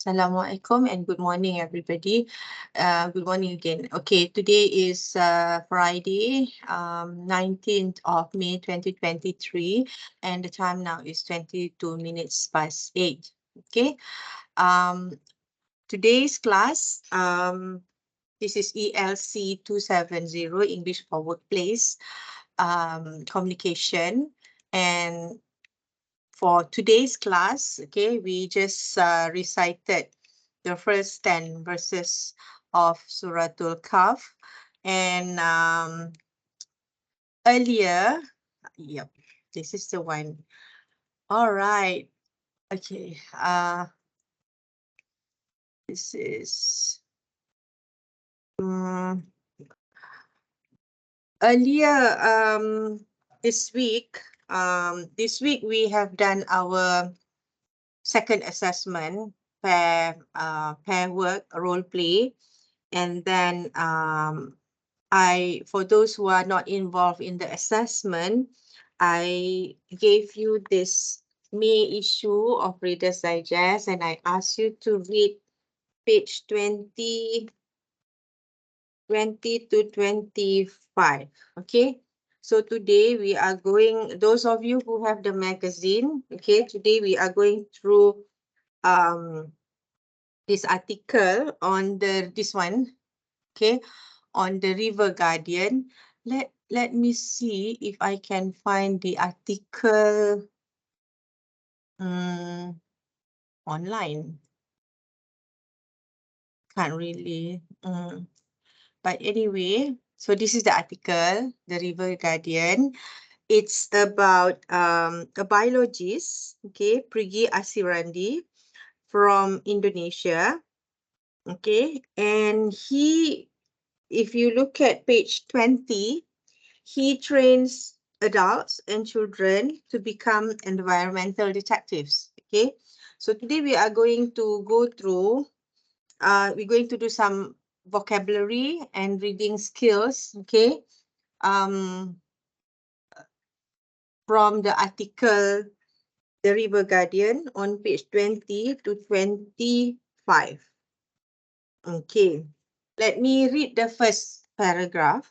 Assalamualaikum and good morning, everybody. Good morning again. Okay, today is Friday, 19th of May 2023, and the time now is 22 minutes past 8. Okay, today's class, this is ELC270 English for Workplace Communication, and for today's class, okay, we just recited the first 10 verses of Suratul Kahf. And earlier, yep, this is the one. All right. Okay. This is earlier this week. This week we have done our second assessment, pair work, role play, and then for those who are not involved in the assessment, I gave you this May issue of Reader's Digest, and I asked you to read page 20 to 25. Okay. So today we are going, those of you who have the magazine, okay, today we are going through this article on this one, okay, on the River Guardian. Let me see if I can find the article online. Can't really. But anyway, so this is the article, the River Guardian. It's about a biologist, okay, Prigi Asirandi from Indonesia. Okay, and if you look at page 20, he trains adults and children to become environmental detectives. Okay, so today we are going to go through, we're going to do some vocabulary and reading skills, okay, from the article, The River Guardian, on page 20 to 25. Okay, let me read the first paragraph.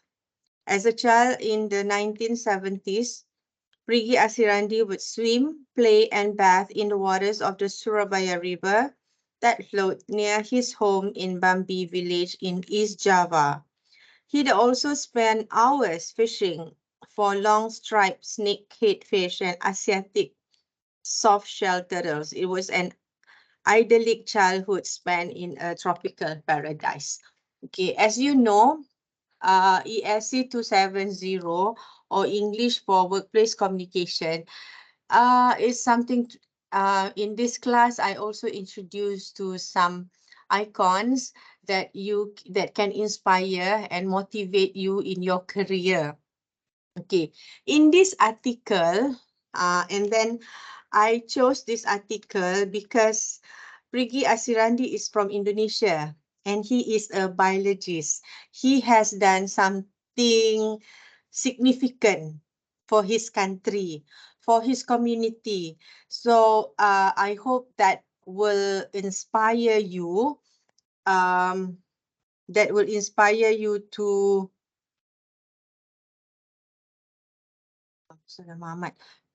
As a child in the 1970s, Prigi Asirandi would swim, play, and bath in the waters of the Surabaya River that flowed near his home in Bambi village in East Java. He'd also spend hours fishing for long-striped snakehead fish and Asiatic soft-shell turtles. It was an idyllic childhood spent in a tropical paradise. Okay, as you know, ELC270 or English for Workplace Communication is something in this class. I also introduced to some icons that can inspire and motivate you in your career. Okay, in this article, and then I chose this article because Prigi Asirandi is from Indonesia and he is a biologist. He has done something significant for his country, for his community. So I hope that will inspire you,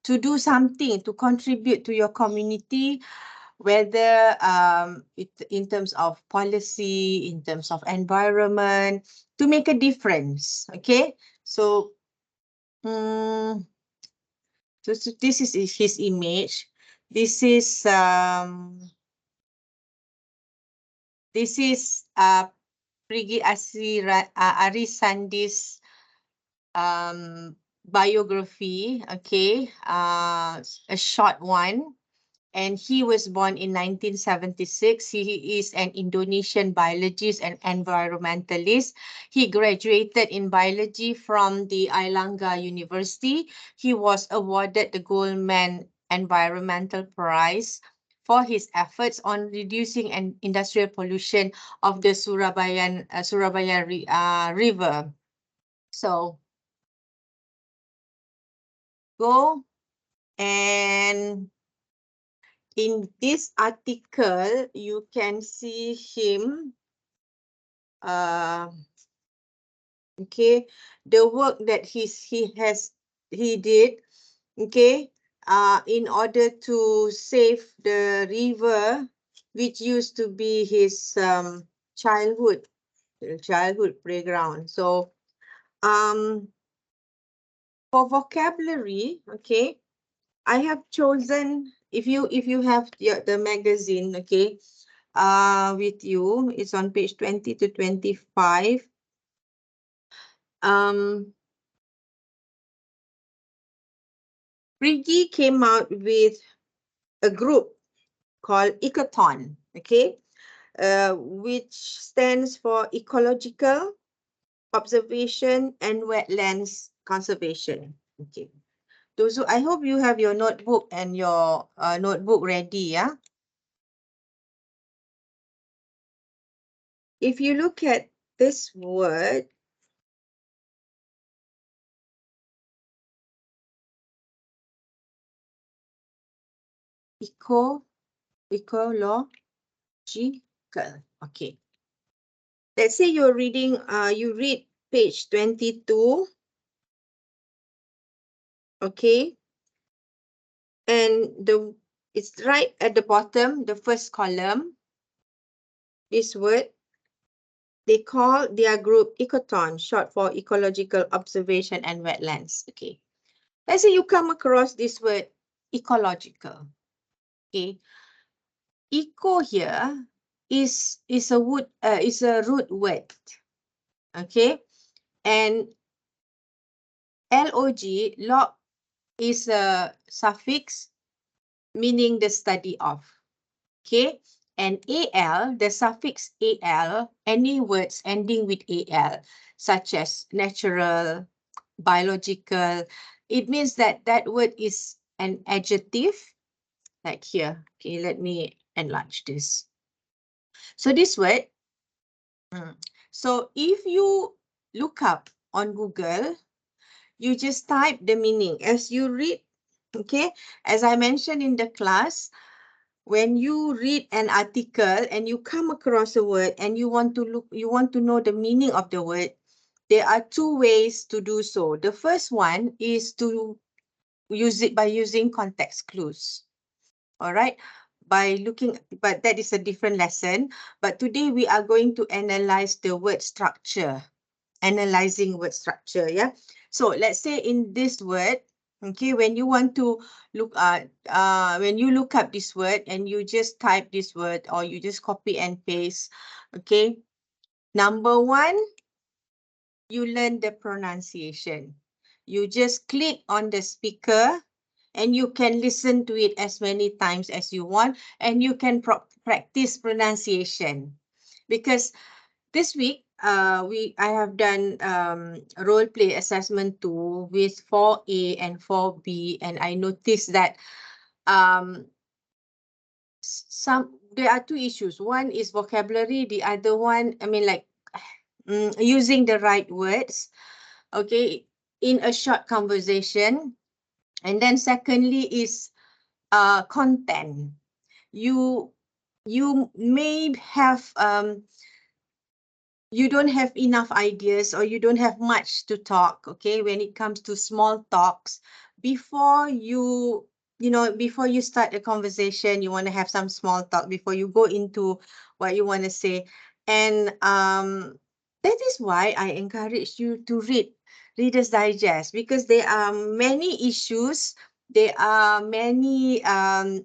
to do something, to contribute to your community, whether in terms of policy, in terms of environment, to make a difference. Okay, so this is his image. This is Prigi Arisandi's biography. Okay, a short one. And he was born in 1976. He is an Indonesian biologist and environmentalist. He graduated in biology from the Airlangga University. He was awarded the Goldman Environmental Prize for his efforts on reducing industrial pollution of the Surabaya River. So go and in this article, you can see him, okay, the work that he did, okay, in order to save the river, which used to be his childhood playground. So for vocabulary, okay, I have chosen, if you have the magazine, okay, with you, it's on page 20 to 25. Prigi came out with a group called Ecoton, okay, which stands for Ecological Observation and Wetlands Conservation. Okay. Those who, I hope you have your notebook and your notebook ready, yeah? If you look at this word, ecological. Okay. Let's say you're reading, you read page 22. Okay. And it's right at the bottom, the first column. This word, they call their group Ecoton, short for Ecological Observation and Wetlands. Okay. Let's say you come across this word ecological. Okay. Eco here is a root word. Okay. And log is a suffix meaning the study of. Okay. And al, the suffix al, any words ending with al, such as natural, biological, it means that that word is an adjective, like here. Okay, let me enlarge this. So this word, so if you look up on Google, you just type the meaning as you read. Okay, as I mentioned in the class, when you read an article and you come across a word and you want to know the meaning of the word, there are two ways to do so. The first one is to use it by using context clues. All right, by looking, but that is a different lesson. But today we are going to analyze the word structure, analyzing word structure. Yeah. So let's say in this word, okay, when you want to look at, when you look up this word and you just type this word or you just copy and paste, okay. Number one, you learn the pronunciation. You just click on the speaker and you can listen to it as many times as you want, and you can practice pronunciation. Because this week, I have done role play assessment 2 with 4A and 4B, and I noticed that there are two issues. One is vocabulary, the other one, I mean, like using the right words, okay, in a short conversation. And then secondly is content. You may have you don't have enough ideas or you don't have much to talk, okay, when it comes to small talks. Before before you start a conversation, you want to have some small talk before you go into what you want to say. And that is why I encourage you to read Reader's Digest, because there are many issues, there are many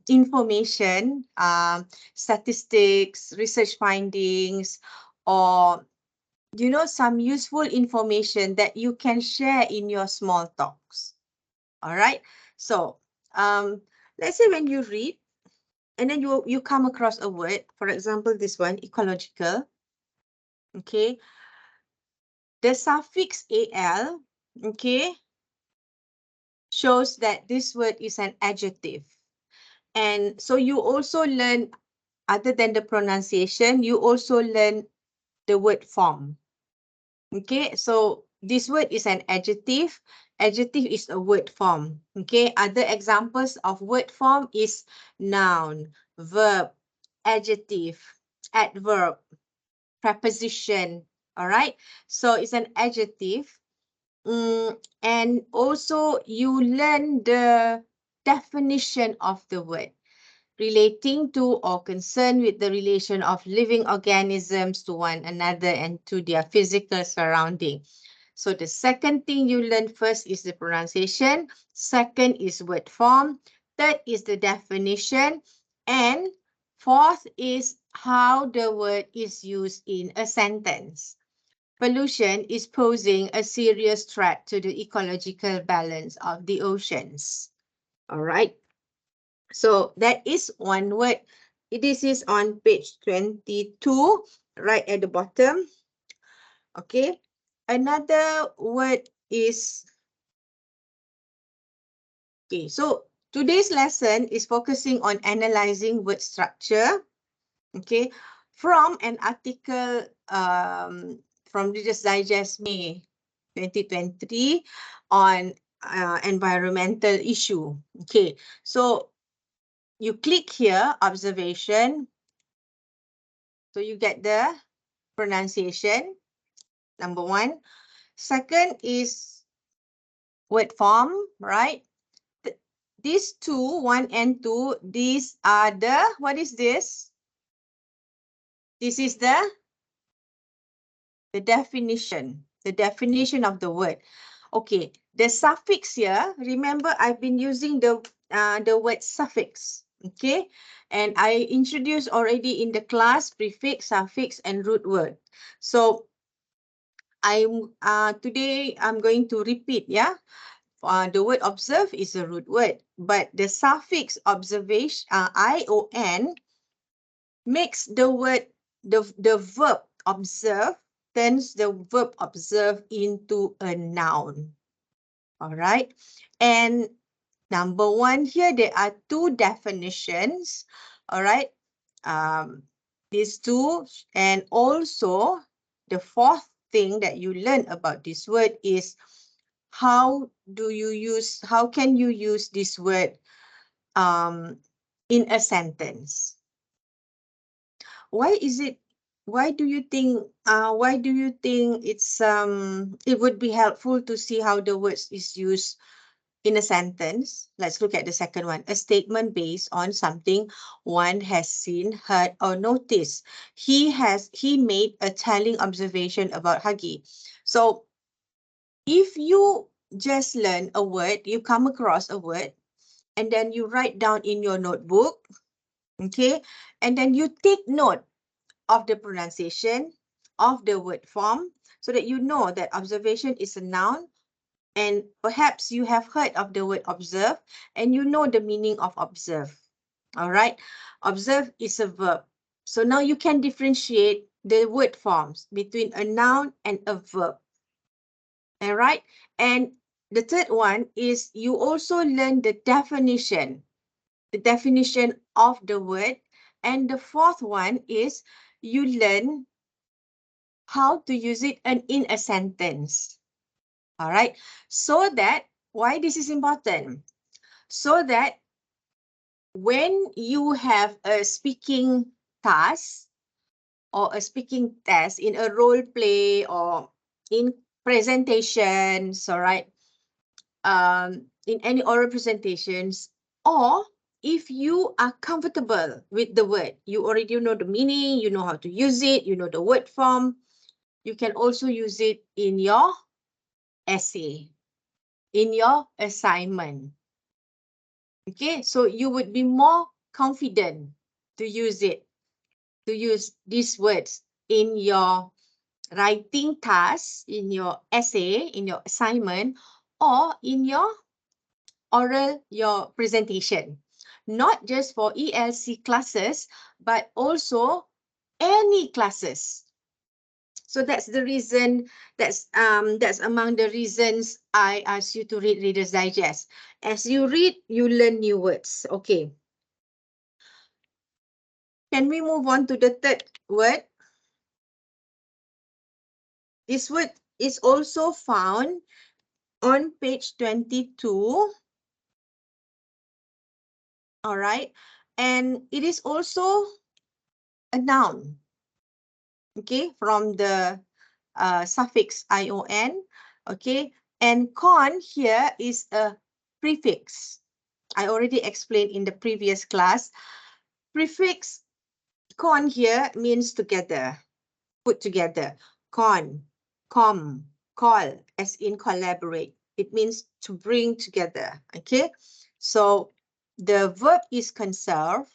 information, statistics, research findings, or some useful information that you can share in your small talks. All right. So let's say when you read and then you come across a word, for example, this one, ecological. Okay. The suffix al, okay, shows that this word is an adjective. And so you also learn, other than the pronunciation, you also learn the word form. Okay, so this word is an adjective. Adjective is a word form. Okay, other examples of word form is noun, verb, adjective, adverb, preposition. All right, so it's an adjective. And also you learn the definition of the word, relating to or concerned with the relation of living organisms to one another and to their physical surrounding. So the second thing you learn first is the pronunciation. Second is word form. Third is the definition. And fourth is how the word is used in a sentence. Pollution is posing a serious threat to the ecological balance of the oceans. All right. So that is one word. This is on page 22, right at the bottom. Okay. Another word is, okay, so today's lesson is focusing on analyzing word structure, okay, from an article from Reader's Digest May 2023 on environmental issue. Okay, so you click here, observation. So you get the pronunciation, number one. Second is word form, right? These two, 1 and 2, these are the, what is this? This is the definition of the word. Okay, the suffix here, remember I've been using the word suffix, okay? And I introduced already in the class prefix, suffix, and root word. So today I'm going to repeat, yeah? The word observe is a root word, but the suffix observation, ION, makes the word, the verb observe, turns the verb observe into a noun. All right. And number one here, there are two definitions. All right. These two, and also the fourth thing that you learn about this word is how can you use this word in a sentence? Why do you think it's it would be helpful to see how the words is used in a sentence? Let's look at the second one. A statement based on something one has seen, heard, or noticed. He made a telling observation about Huggy. So if you just learn a word, you come across a word, and then you write down in your notebook, okay, and then you take note of the pronunciation of the word form so that you know that observation is a noun, and perhaps you have heard of the word observe and you know the meaning of observe. All right, observe is a verb. So now you can differentiate the word forms between a noun and a verb. All right, and the third one is you also learn the definition of the word. And the fourth one is you learn how to use it in a sentence. All right. So that, why this is important? So that when you have a speaking task or a speaking test in a role play or in presentations, all right, in any oral presentations, or if you are comfortable with the word, you already know the meaning, you know how to use it, you know the word form, you can also use it in your essay, in your assignment. Okay, so you would be more confident to use these words in your writing task, in your essay, in your assignment, or in your oral, your presentation. Not just for ELC classes, but also any classes. So that's the reason, that's among the reasons I asked you to read Reader's Digest. As you read, you learn new words. Okay. Can we move on to the third word? This word is also found on page 22. All right. And it is also a noun, okay, from the suffix ion, okay. And con here is a prefix. I already explained in the previous class. Prefix con here means together, put together. Con, com, call, as in collaborate. It means to bring together, okay? So the verb is conserve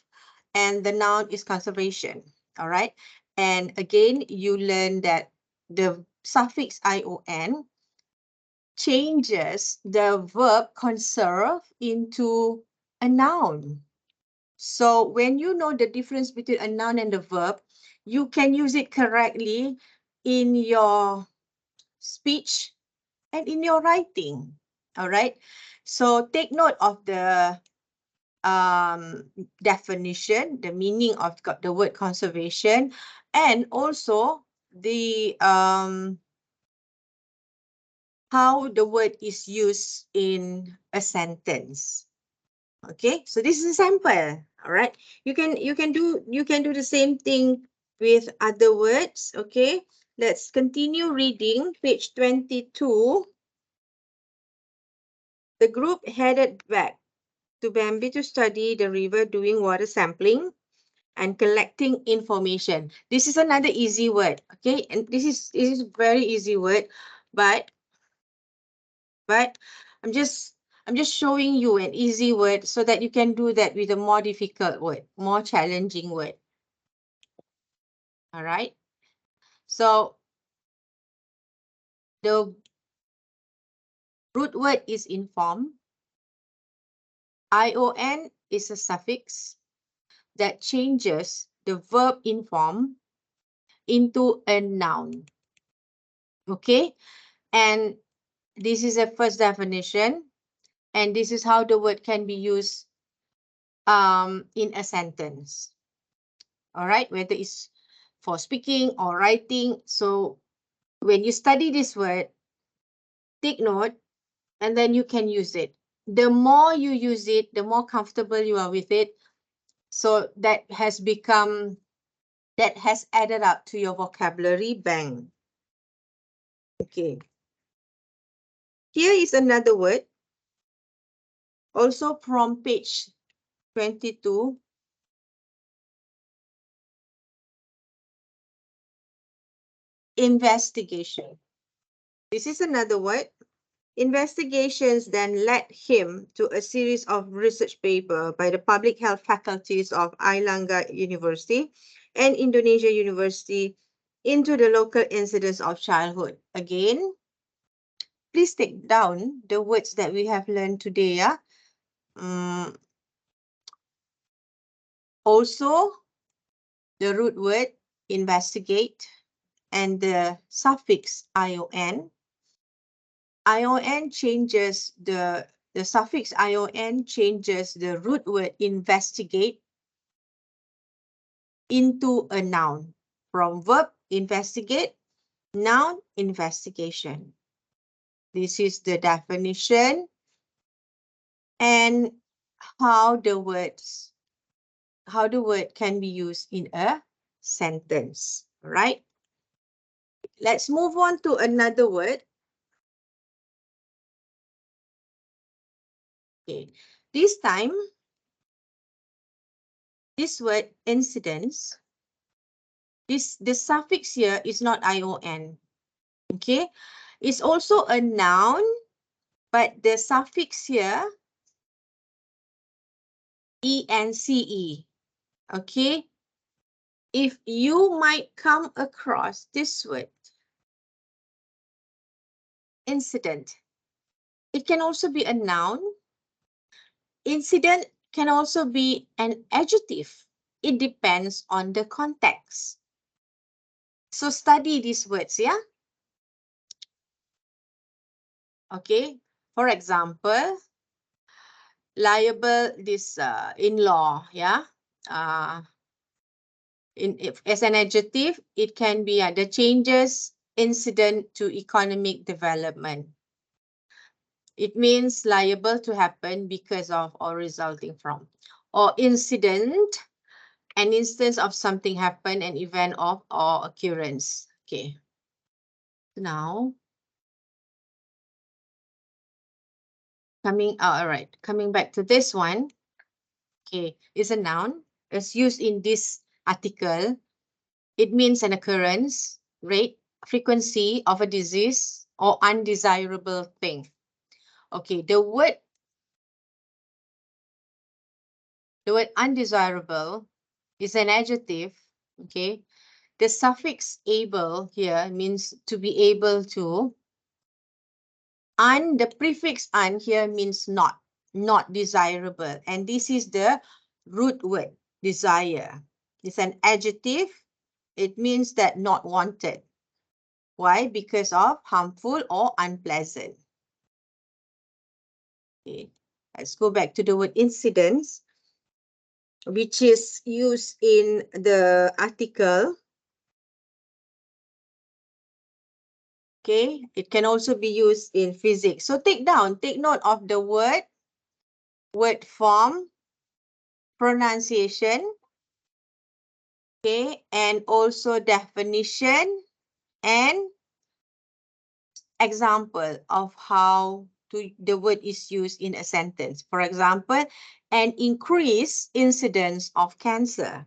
and the noun is conservation, all right? And again, you learn that the suffix ion changes the verb conserve into a noun. So when you know the difference between a noun and a verb, you can use it correctly in your speech and in your writing. All right. So take note of the definition, the meaning of the word conservation, and also the how the word is used in a sentence. Okay, so this is a sample. All right, you can do the same thing with other words. Okay, let's continue reading page 22. The group headed back to Bambi to study the river, doing water sampling and collecting information. This is another easy word. Okay, and this is very easy word, but I'm just showing you an easy word so that you can do that with a more difficult word, more challenging word. All right. So the root word is inform. ION is a suffix that changes the verb inform into a noun. Okay. And this is a first definition. And this is how the word can be used in a sentence. All right. Whether it's for speaking or writing. So when you study this word, take note, and then you can use it. The more you use it, the more comfortable you are with it. So that has added up to your vocabulary bank. Okay. Here is another word, also from page 22. Investigation. This is another word. Investigations then led him to a series of research papers by the public health faculties of Airlangga University and Indonesia University into the local incidents of childhood. Again, please take down the words that we have learned today. Yeah? Also, the root word investigate and the suffix ion. ION changes the suffix ION changes the root word investigate into a noun. From verb investigate, noun investigation. This is the definition and how the word can be used in a sentence. All right. Let's move on to another word. Okay. This time, this word incidents, the suffix here is not ION. Okay. It's also a noun, but the suffix here, ENCE. Okay. If you might come across this word, incident, it can also be a noun. Incident can also be an adjective. It depends on the context. So study these words, yeah? Okay. For example, liable, this in-law, yeah? As an adjective, it can be the changes incident to economic development. It means liable to happen because of or resulting from. Or incident, an instance of something happen, an event of or occurrence. Okay. Now, coming back to this one. Okay, is a noun. It's used in this article. It means an occurrence, rate, frequency of a disease or undesirable thing. Okay, the word undesirable is an adjective. Okay, the suffix able here means to be able to. The prefix un here means not desirable. And this is the root word, desire. It's an adjective. It means that not wanted. Why? Because of harmful or unpleasant. Okay. Let's go back to the word incidents, which is used in the article. Okay, it can also be used in physics. So take note of the word form, pronunciation, okay, and also definition and example of how the word is used in a sentence. For example, an increased incidence of cancer.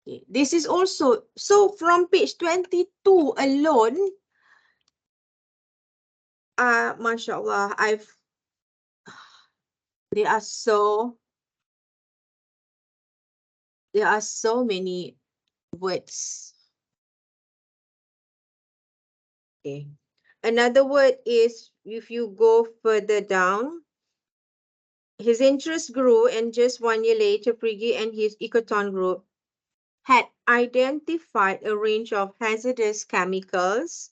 Okay. This is also, so from page 22 alone, mashallah, there are so many words. Okay. Another word is, if you go further down, his interest grew, and just 1 year later, Prigge and his Ecoton group had identified a range of hazardous chemicals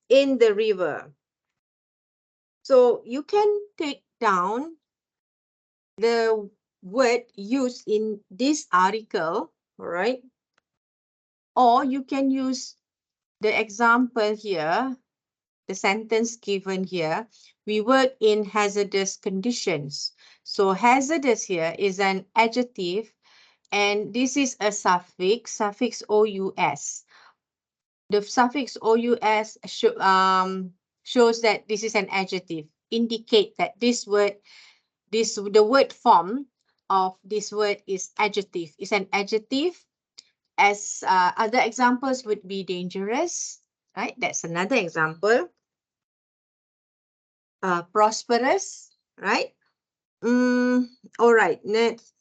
in the river. So you can take down the word used in this article, all right? Or you can use the example here, the sentence given here. We work in hazardous conditions. So hazardous here is an adjective, and this is a suffix OUS. The suffix OUS shows that this is an adjective, indicate that the word form of this word is adjective. It's an adjective. As other examples would be dangerous, right? That's another example. Prosperous, right? All right, let's,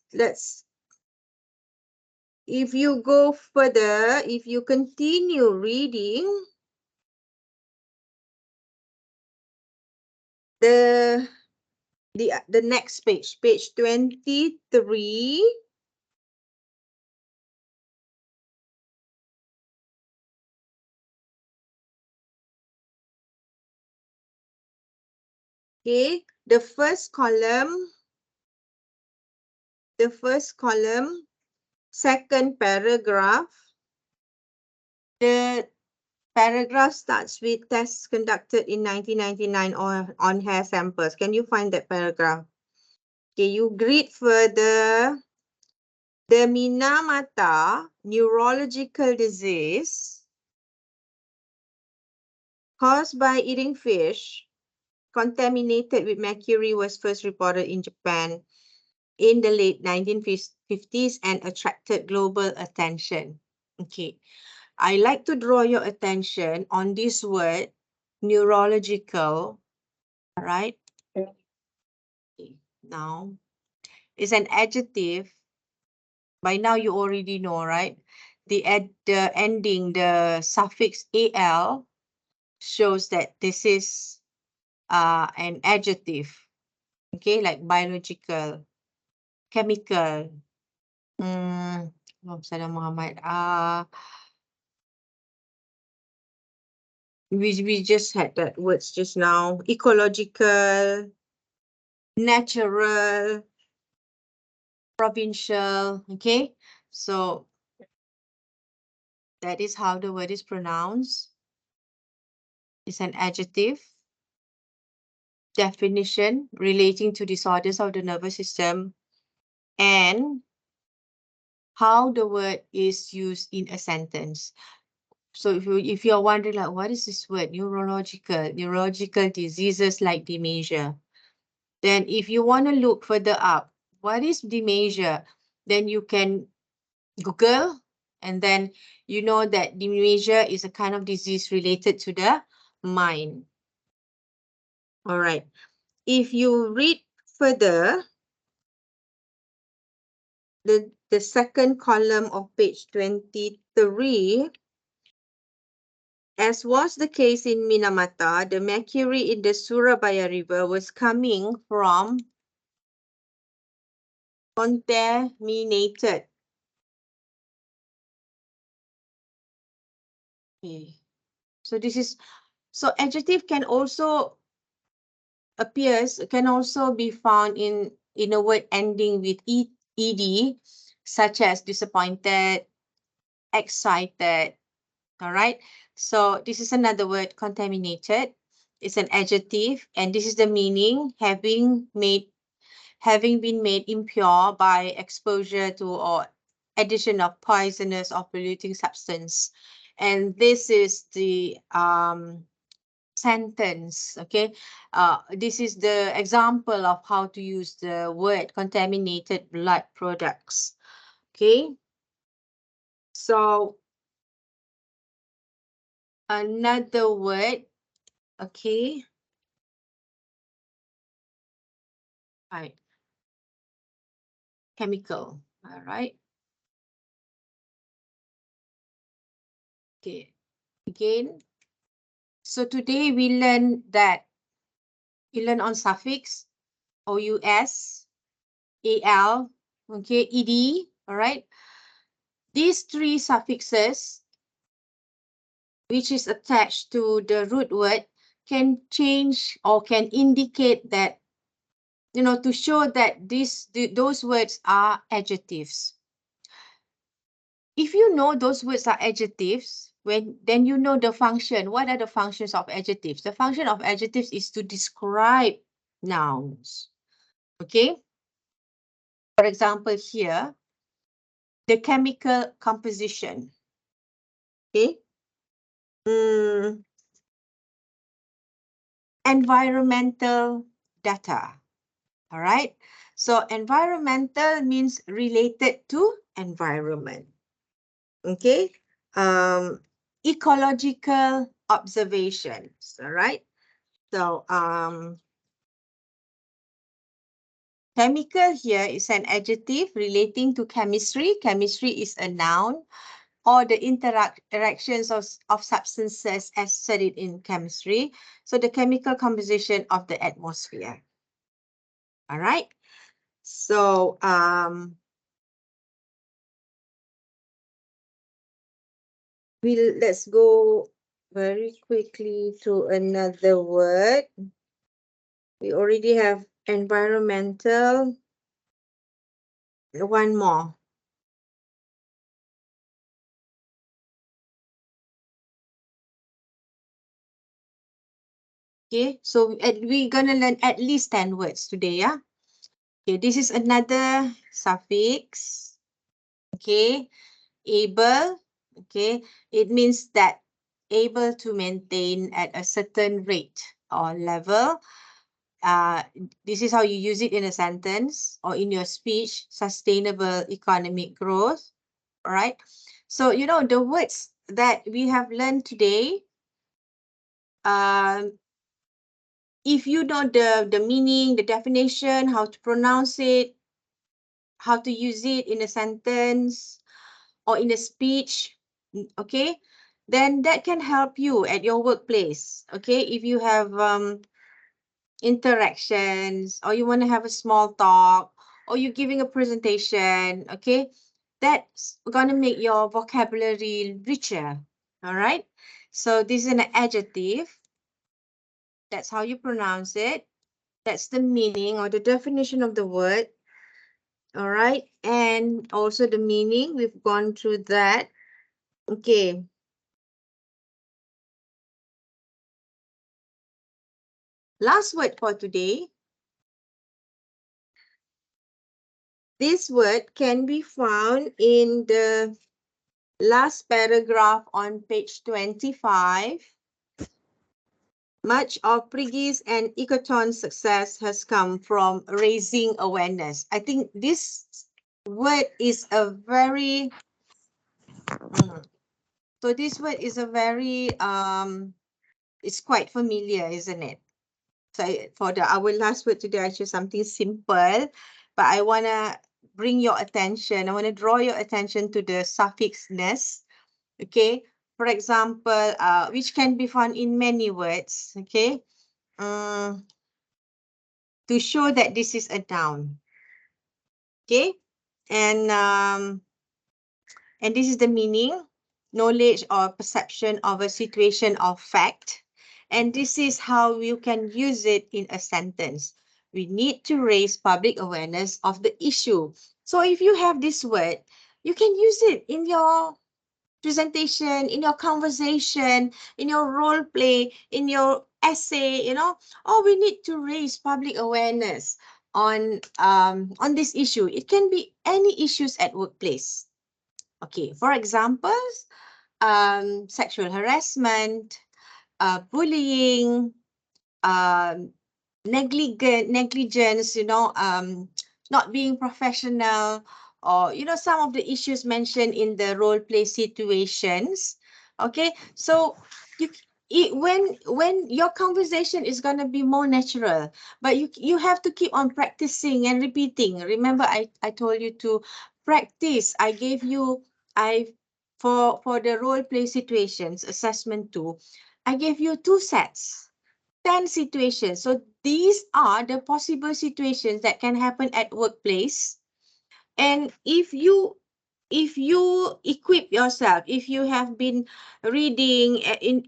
if you go further, if you continue reading, the next page, page 23. Okay, the first column, second paragraph. The paragraph starts with tests conducted in 1999 on hair samples. Can you find that paragraph? Okay, you read further. The Minamata neurological disease caused by eating fish contaminated with mercury was first reported in Japan in the late 1950s and attracted global attention. Okay, I like to draw your attention on this word, neurological, all right? Okay. Now, it's an adjective. By now, you already know, right? The ending, the suffix al shows that this is an adjective. Okay, like biological, chemical. Salam Muhammad. We just had that words just now. Ecological, natural, provincial. Okay, so That is how the word is pronounced. It's an adjective. Definition relating to disorders of the nervous system, and how the word is used in a sentence. So if you're wondering like what is this word, neurological diseases like dementia, then if you want to look further up, what is dementia, then you can Google, and then you know that dementia is a kind of disease related to the mind. All right. If you read further, the second column of page 23, as was the case in Minamata, the mercury in the Surabaya River was coming from contaminated. Okay. So this is, so adjective can also can also be found in a word ending with ed, such as disappointed, excited. All right. So this is another word, contaminated. It's an adjective, and this is the meaning: having been made impure by exposure to or addition of poisonous or polluting substance. And this is the sentence. Okay. This is the example of how to use the word contaminated blood products. Okay. So another word. Okay. Right. Chemical. All right. Okay. Again. So today we learn on suffix, OUS, AL, okay, ED, all right. These three suffixes, which is attached to the root word, can change or can indicate that, to show that those words are adjectives. If you know those words are adjectives, then you know the function. What are the functions of adjectives? The function of adjectives is to describe nouns. Okay. For example, here, the chemical composition. Okay. Environmental data. All right. So environmental means related to environment. Okay. Ecological observations. All right. So chemical here is an adjective relating to chemistry. Chemistry is a noun, or the interactions of substances as studied in chemistry. So the chemical composition of the atmosphere. All right. So let's go very quickly to another word. We already have environmental. One more. Okay, so we're gonna learn at least 10 words today, yeah? Okay, this is another suffix. Okay, able. Okay, it means that able to maintain at a certain rate or level. This is how you use it in a sentence or in your speech: sustainable economic growth. All right. So, the words that we have learned today, if you know the meaning, the definition, how to pronounce it, how to use it in a sentence or in a speech, okay, then that can help you at your workplace. Okay, if you have interactions, or you want to have a small talk, or you're giving a presentation, okay, that's going to make your vocabulary richer. All right. So this is an adjective. That's how you pronounce it. That's the meaning or the definition of the word. All right. And also the meaning, we've gone through that. Okay. Last word for today. This word can be found in the last paragraph on page 25. Much of Priggy's and Ecoton's success has come from raising awareness. I think this word is a very, so this word is a very, it's quite familiar, isn't it? So for our last word today, I choose something simple, but I want to bring your attention. I want to draw your attention to the suffix ness. Okay. For example, which can be found in many words. Okay. To show that this is a noun. Okay. And this is the meaning, knowledge or perception of a situation or fact. And this is how you can use it in a sentence. We need to raise public awareness of the issue. So if you have this word, you can use it in your presentation, in your conversation, in your role play, in your essay, we need to raise public awareness on this issue. It can be any issues at workplace. Okay, for example, sexual harassment, bullying, negligence, not being professional, or, some of the issues mentioned in the role play situations. Okay, so when your conversation is going to be more natural, but you have to keep on practicing and repeating. Remember, I told you to practice. I gave you, for the role play situations assessment 2, I gave you 2 sets, 10 situations. So these are the possible situations that can happen at workplace. And if you equip yourself, if you have been reading,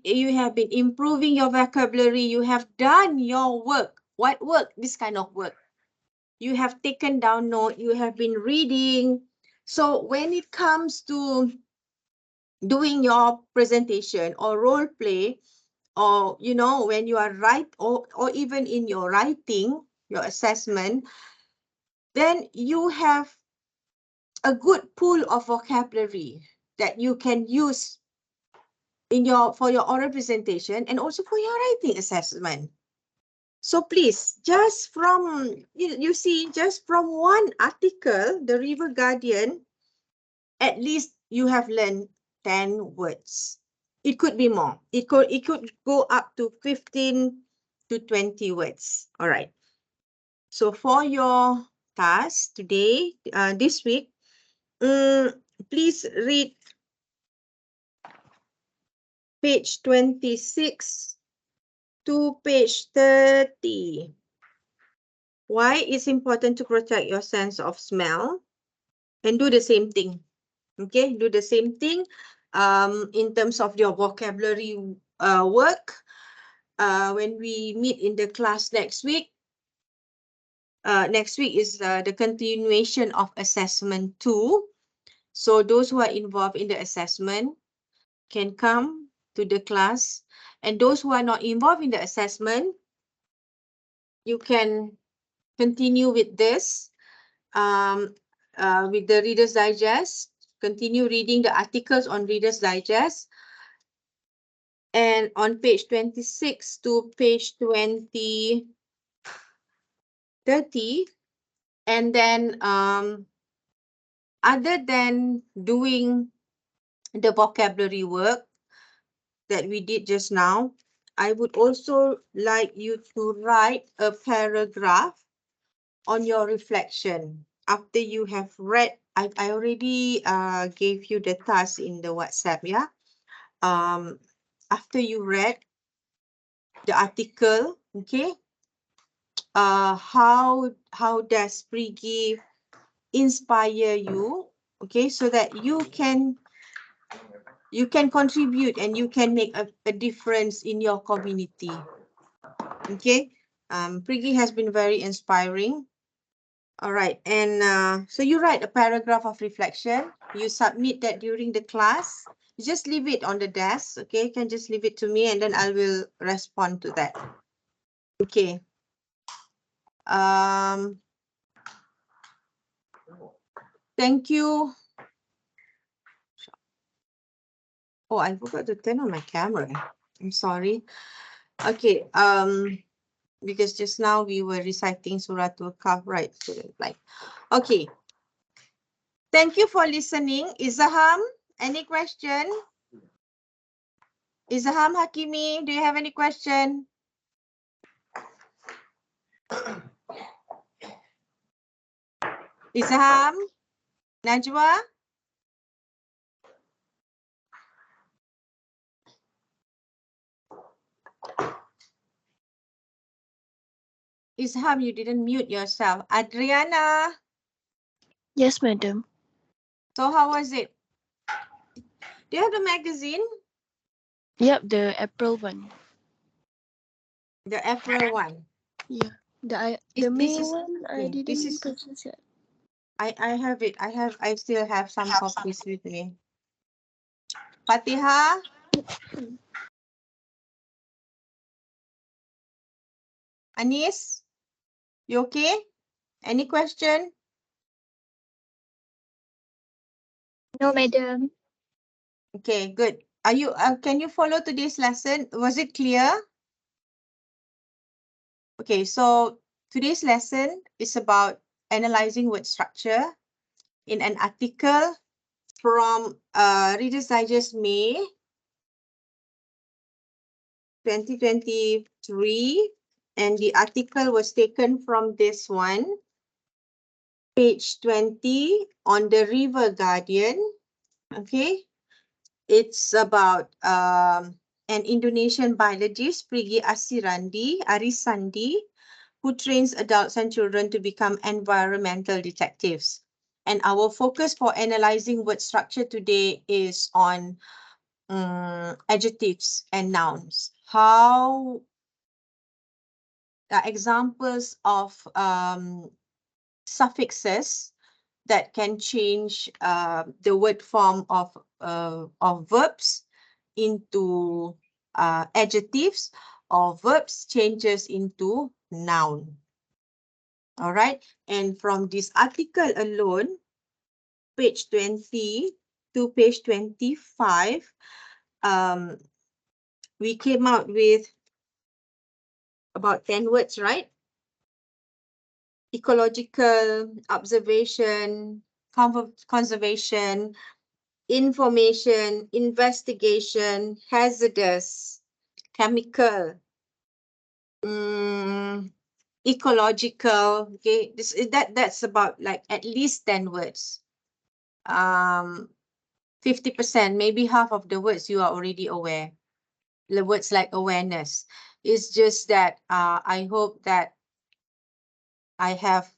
you have been improving your vocabulary, you have done your work. What work? This kind of work. You have taken down note, you have been reading. So when it comes to doing your presentation or role play, or when you are or even in your writing, your assessment, then you have a good pool of vocabulary that you can use for your oral presentation and also for your writing assessment. So please, just from you see, just from one article, the River Guardian, at least you have learned 10 words. It could be more. It could go up to 15 to 20 words. All right. So for your task today, this week, please read page 26 to page 30. Why it's important to protect your sense of smell, and do the same thing. Okay, do the same thing in terms of your vocabulary work. When we meet in the class next week, is the continuation of assessment 2. So those who are involved in the assessment can come to the class, and those who are not involved in the assessment, you can continue with this, with the Reader's Digest. Continue reading the articles on Reader's Digest. And on page 26 to page 30, and then other than doing the vocabulary work that we did just now, I would also like you to write a paragraph on your reflection after you have read. I already gave you the task in the WhatsApp, yeah. After you read the article, okay, how does pre-give inspire you, okay, so that you can contribute and you can make a difference in your community. Okay, Priggy has been very inspiring. All right, and so you write a paragraph of reflection. You submit that during the class. You just leave it on the desk, okay? You can just leave it to me and then I will respond to that. Okay. Thank you. Oh, I forgot to turn on my camera. I'm sorry. Okay, because just now we were reciting Suratul Kahf, right? So like, okay. Thank you for listening. Izaham, any question? Izaham Hakimi, do you have any question? Izaham, Najwa? Izham, you didn't mute yourself. Adriana, Yes, madam. so how was it? Do you have the magazine? Yep, the April one. The April one. Yeah. The This May is one I this didn't is purchase yet. I have it. I still have some copies with me. Fatiha? Anis? You okay? Any question? No, madam. Okay, good. Are you can you follow today's lesson? Was it clear? Okay, so today's lesson is about analyzing word structure in an article from Reader's Digest May 2023, and the article was taken from this one, page 20 on the River Guardian. Okay, it's about an Indonesian biologist, Prigi Arisandi, who trains adults and children to become environmental detectives. And our focus for analyzing word structure today is on adjectives and nouns. How examples of suffixes that can change the word form of verbs into adjectives, or verbs changes into noun. All right, and from this article alone, page 20 to page 25, we came out with about 10 words, right? Ecological, observation, conservation, information, investigation, hazardous, chemical, ecological. Okay, that's about like at least 10 words. 50%, maybe half of the words you are already aware. The words like awareness. It's just that I hope that I have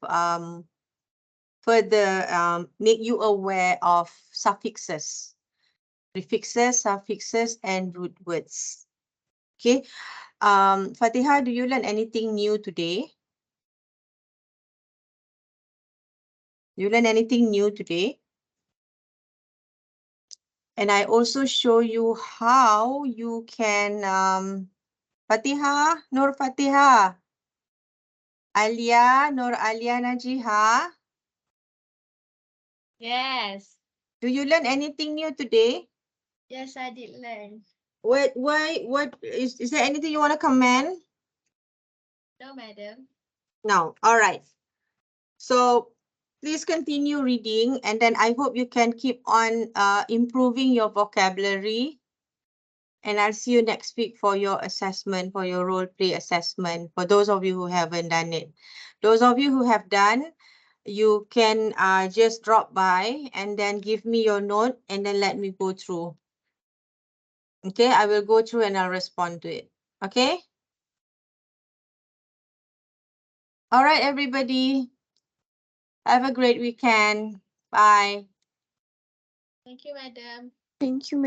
further make you aware of suffixes, prefixes, suffixes, and root words. Okay. Fatiha, do you learn anything new today? You learn anything new today? And I also show you how you can, Fatiha, Nur Fatiha, Alia, Nur Alia Najiha. Yes. Do you learn anything new today? Yes, I did learn. What is there anything you want to comment? No, madam. No. All right. So please continue reading, and then I hope you can keep on improving your vocabulary. And I'll see you next week for your assessment, for your role play assessment, for those of you who haven't done it. Those of you who have done, you can just drop by and then give me your note and then let me go through. Okay, I will go through and I'll respond to it. Okay? All right, everybody. Have a great weekend. Bye. Thank you, madam. Thank you, madam.